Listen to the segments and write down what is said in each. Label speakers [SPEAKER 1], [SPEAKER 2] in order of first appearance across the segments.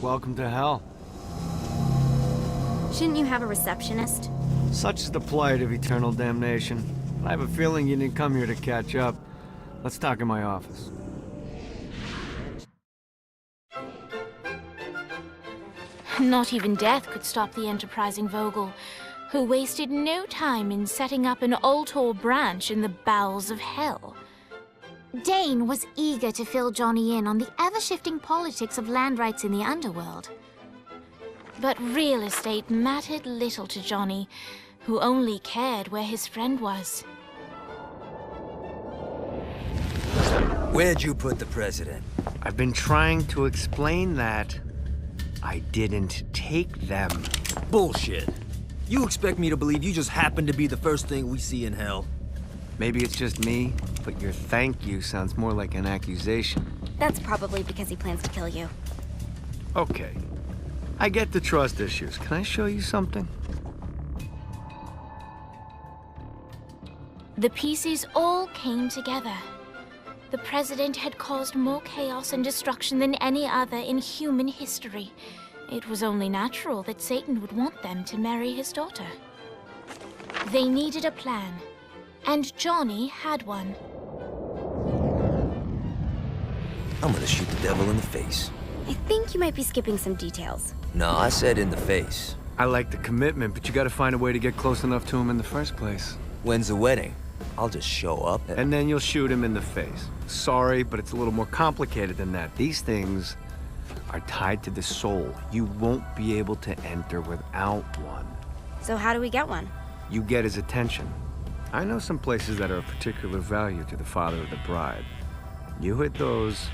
[SPEAKER 1] welcome to hell.
[SPEAKER 2] Shouldn't you have a receptionist?
[SPEAKER 1] Such is the plight of eternal damnation. I have a feeling you didn't come here to catch up. Let's talk in my office.
[SPEAKER 3] Not even death could stop the enterprising Vogel, who wasted no time in setting up an Ultor branch in the bowels of hell.
[SPEAKER 4] Dane was eager to fill Johnny in on the ever-shifting politics of land rights in the underworld.
[SPEAKER 3] But real estate mattered little to Johnny, who only cared where his friend was.
[SPEAKER 5] Where'd you put the president?
[SPEAKER 1] I've been trying to explain that. I didn't take them.
[SPEAKER 5] Bullshit. You expect me to believe you just happened to be the first thing we see in hell?
[SPEAKER 1] Maybe it's just me, but your thank you sounds more like an accusation.
[SPEAKER 2] That's probably because he plans to kill you.
[SPEAKER 1] Okay. I get the trust issues. Can I show you something?
[SPEAKER 3] The pieces all came together. The president had caused more chaos and destruction than any other in human history. It was only natural that Satan would want them to marry his daughter. They needed a plan, and Johnny had one.
[SPEAKER 5] I'm gonna shoot the devil in the face.
[SPEAKER 2] I think you might be skipping some details.
[SPEAKER 5] No, I said in the face.
[SPEAKER 1] I like the commitment, but you gotta find a way to get close enough to him in the first place.
[SPEAKER 5] When's the wedding? I'll just show up.
[SPEAKER 1] And then you'll shoot him in the face. Sorry, but it's a little more complicated than that. These things are tied to the soul. You won't be able to enter without one.
[SPEAKER 2] So how do we get one?
[SPEAKER 1] You get his attention. I know some places that are of particular value to the father of the bride. You hit those,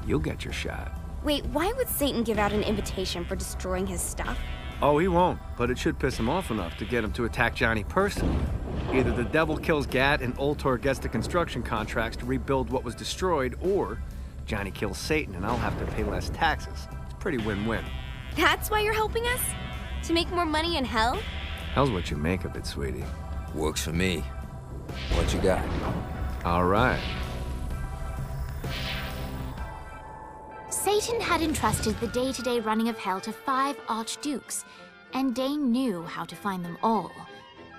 [SPEAKER 1] you'll get your shot.
[SPEAKER 2] Wait, why would Satan give out an invitation for destroying his stuff?
[SPEAKER 1] Oh, he won't, but it should piss him off enough to get him to attack Johnny personally. Either the devil kills Gat and Ultor gets the construction contracts to rebuild what was destroyed, or Johnny kills Satan and I'll have to pay less taxes. It's pretty win-win.
[SPEAKER 2] That's why you're helping us? To make more money in hell?
[SPEAKER 1] Hell's what you make of it, sweetie.
[SPEAKER 5] Works for me. What you got?
[SPEAKER 1] All right.
[SPEAKER 4] Satan had entrusted the day-to-day running of hell to 5 archdukes, and Dane knew how to find them all.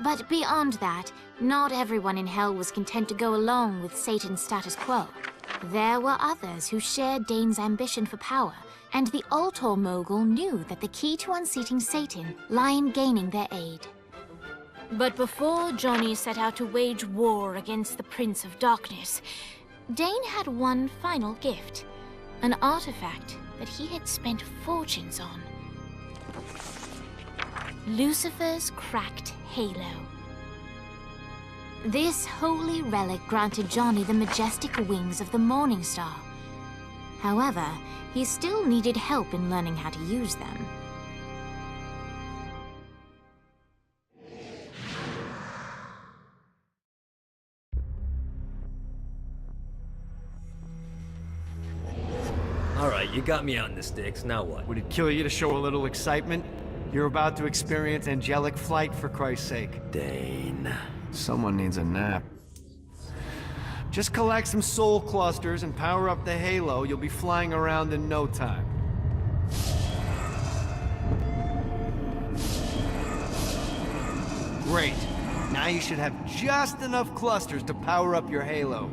[SPEAKER 4] But beyond that, not everyone in hell was content to go along with Satan's status quo. There were others who shared Dane's ambition for power, and the Ultor mogul knew that the key to unseating Satan lay in gaining their aid.
[SPEAKER 3] But before Johnny set out to wage war against the Prince of Darkness, Dane had one final gift. An artifact that he had spent fortunes on. Lucifer's cracked halo. This holy relic granted Johnny the majestic wings of the Morning Star. However, he still needed help in learning how to use them.
[SPEAKER 5] All right, you got me out in the sticks. Now what?
[SPEAKER 1] Would it kill you to show a little excitement? You're about to experience angelic flight, for Christ's sake.
[SPEAKER 5] Dane.
[SPEAKER 1] Someone needs a nap. Just collect some soul clusters and power up the halo. You'll be flying around in no time. Great. Now you should have just enough clusters to power up your halo.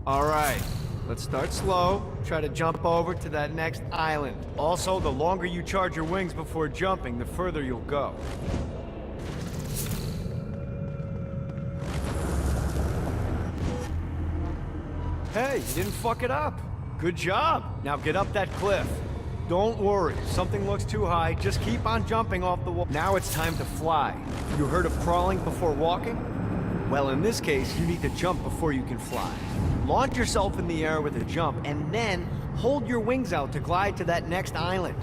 [SPEAKER 1] All right, let's start slow. Try to jump over to that next island. Also, the longer you charge your wings before jumping, the further you'll go. Hey, you didn't fuck it up. Good job. Now get up that cliff. Don't worry, if something looks too high, just keep on jumping off the wall. Now it's time to fly. You heard of crawling before walking? Well, in this case, you need to jump before you can fly. Launch yourself in the air with a jump, and then hold your wings out to glide to that next island.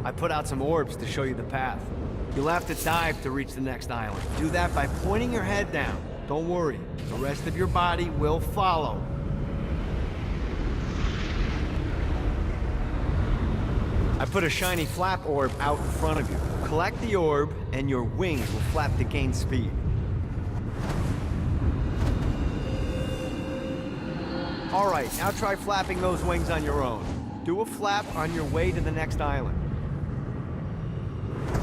[SPEAKER 1] I put out some orbs to show you the path. You'll have to dive to reach the next island. Do that by pointing your head down. Don't worry, the rest of your body will follow. I put a shiny flap orb out in front of you. Collect the orb, and your wings will flap to gain speed. Alright, now try flapping those wings on your own. Do a flap on your way to the next island.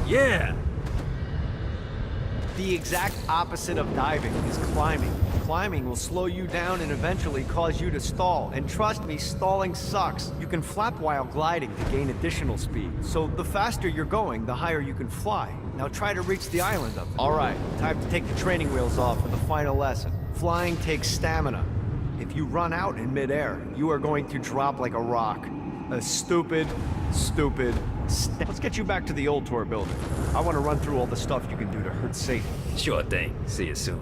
[SPEAKER 5] Yeah!
[SPEAKER 1] The exact opposite of diving is climbing. Climbing will slow you down and eventually cause you to stall. And trust me, stalling sucks. You can flap while gliding to gain additional speed. So the faster you're going, the higher you can fly. Now try to reach the island up there. Alright, time to take the training wheels off for the final lesson. Flying takes stamina. If you run out in midair, you are going to drop like a rock. A stupid. Let's get you back to the old tour building. I want to run through all the stuff you can do to hurt Satan.
[SPEAKER 5] Sure thing. See you soon.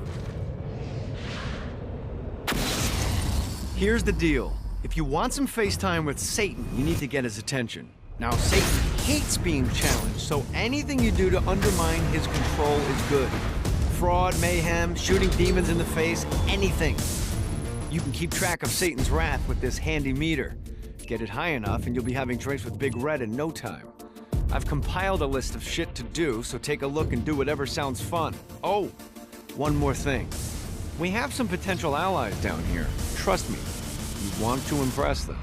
[SPEAKER 1] Here's the deal. If you want some FaceTime with Satan, you need to get his attention. Now, Satan hates being challenged, so anything you do to undermine his control is good. Fraud, mayhem, shooting demons in the face, anything. You can keep track of Satan's wrath with this handy meter. Get it high enough and you'll be having drinks with Big Red in no time. I've compiled a list of shit to do, so take a look and do whatever sounds fun. Oh, one more thing. We have some potential allies down here. Trust me, you want to impress them.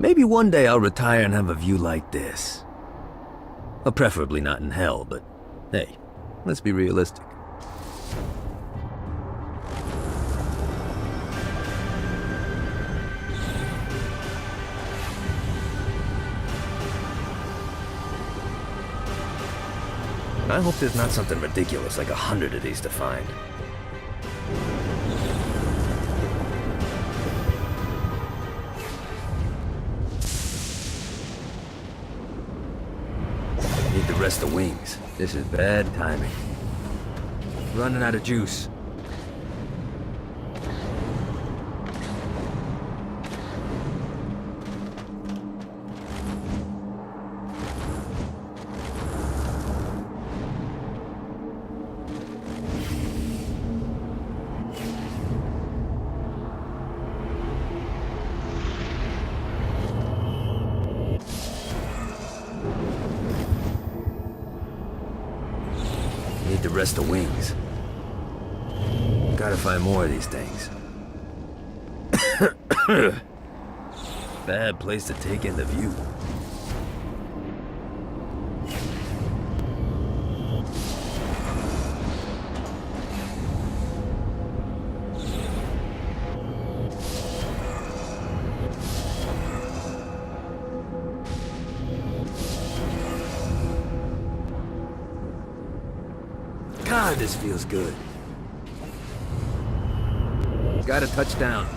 [SPEAKER 5] Maybe one day I'll retire and have a view like this. Well, preferably not in hell, but hey, let's be realistic. I hope there's not something ridiculous like 100 of these to find. Need to rest the wings. This is bad timing. Running out of juice. Need to rest the wings. Gotta find more of these things. Bad place to take in the view. God, this feels good. Gotta touch down.